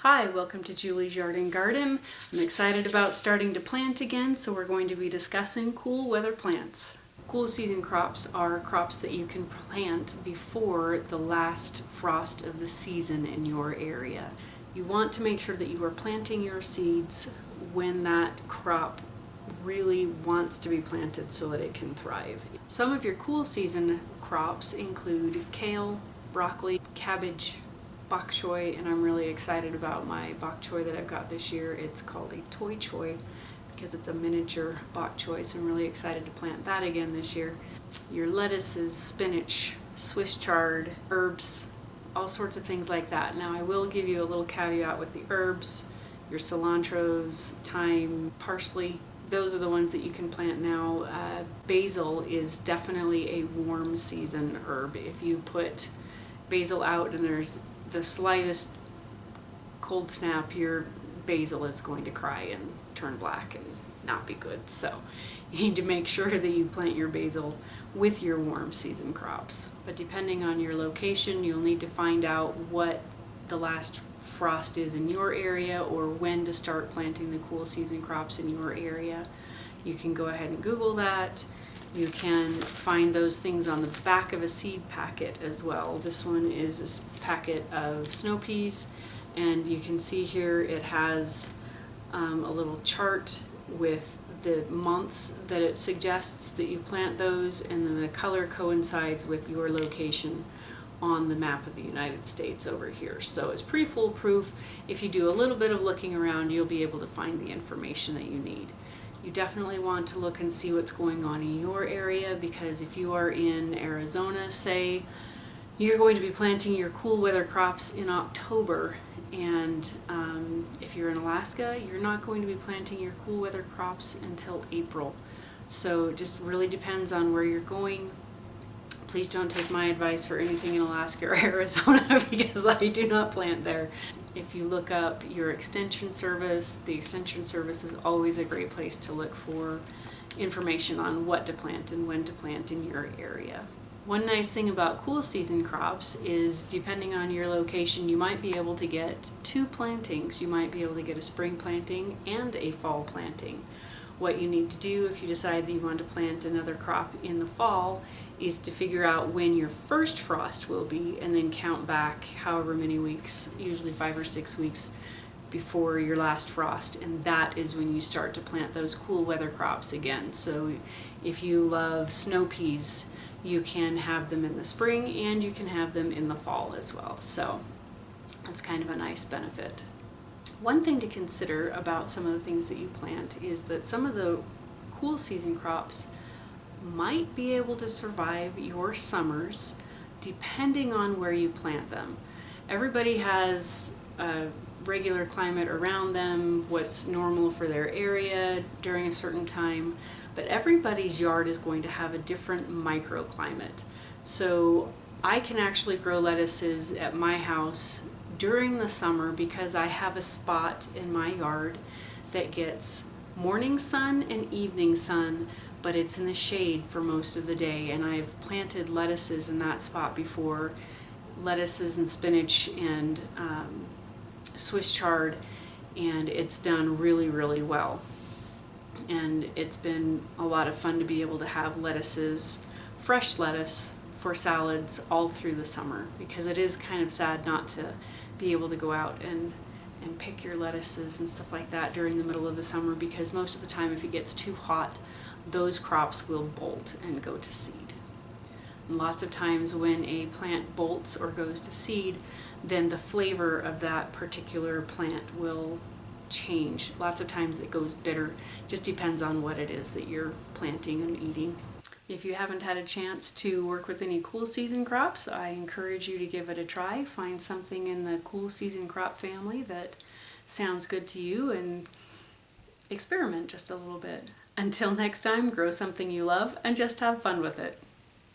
Hi, welcome to Julie's Yard and Garden. I'm excited about starting to plant again, so we're going to be discussing cool weather plants. Cool season crops are crops that you can plant before the last frost of the season in your area. You want to make sure that you are planting your seeds when that crop really wants to be planted so that it can thrive. Some of your cool season crops include kale, broccoli, cabbage, bok choy, and I'm really excited about my bok choy that I've got this year. It's called a toy choy because it's a miniature bok choy, so I'm really excited to plant that again this year. Your lettuces, spinach, Swiss chard, herbs, all sorts of things like that. Now I will give you a little caveat with the herbs, your cilantros, thyme, parsley. Those are the ones that you can plant now. Basil is definitely a warm season herb. If you put basil out and there's the slightest cold snap, your basil is going to cry and turn black and not be good. So you need to make sure that you plant your basil with your warm season crops. But depending on your location, you'll need to find out what the last frost is in your area or when to start planting the cool season crops in your area. You can go ahead and Google that. You can find those things on the back of a seed packet as well. This one is a packet of snow peas, and you can see here it has a little chart with the months that it suggests that you plant those, and then the color coincides with your location on the map of the United States over here. So it's pretty foolproof. If you do a little bit of looking around, you'll be able to find the information that you need. You definitely want to look and see what's going on in your area, because if you are in Arizona, say, you're going to be planting your cool weather crops in October, and if you're in Alaska, you're not going to be planting your cool weather crops until April. So it just really depends on where you're going. Please don't take my advice for anything in Alaska or Arizona because I do not plant there. If you look up your extension service, the extension service is always a great place to look for information on what to plant and when to plant in your area. One nice thing about cool season crops is, depending on your location, you might be able to get two plantings. You might be able to get a spring planting and a fall planting. What you need to do if you decide that you want to plant another crop in the fall is to figure out when your first frost will be and then count back however many weeks, usually 5 or 6 weeks before your last frost, and that is when you start to plant those cool weather crops again. So if you love snow peas, you can have them in the spring and you can have them in the fall as well. So that's kind of a nice benefit. One thing to consider about some of the things that you plant is that some of the cool season crops might be able to survive your summers depending on where you plant them. Everybody has a regular climate around them, what's normal for their area during a certain time, but everybody's yard is going to have a different microclimate. So I can actually grow lettuces at my house during the summer because I have a spot in my yard that gets morning sun and evening sun, but it's in the shade for most of the day, and I've planted lettuces in that spot before, lettuces and spinach and Swiss chard, and it's done really, really well. And it's been a lot of fun to be able to have lettuces, fresh lettuce, for salads all through the summer, because it is kind of sad not to be able to go out and pick your lettuces and stuff like that during the middle of the summer, because most of the time if it gets too hot, those crops will bolt and go to seed. And lots of times when a plant bolts or goes to seed, then the flavor of that particular plant will change. Lots of times it goes bitter. Just depends on what it is that you're planting and eating. If you haven't had a chance to work with any cool season crops, I encourage you to give it a try. Find something in the cool season crop family that sounds good to you and experiment just a little bit. Until next time, grow something you love and just have fun with it.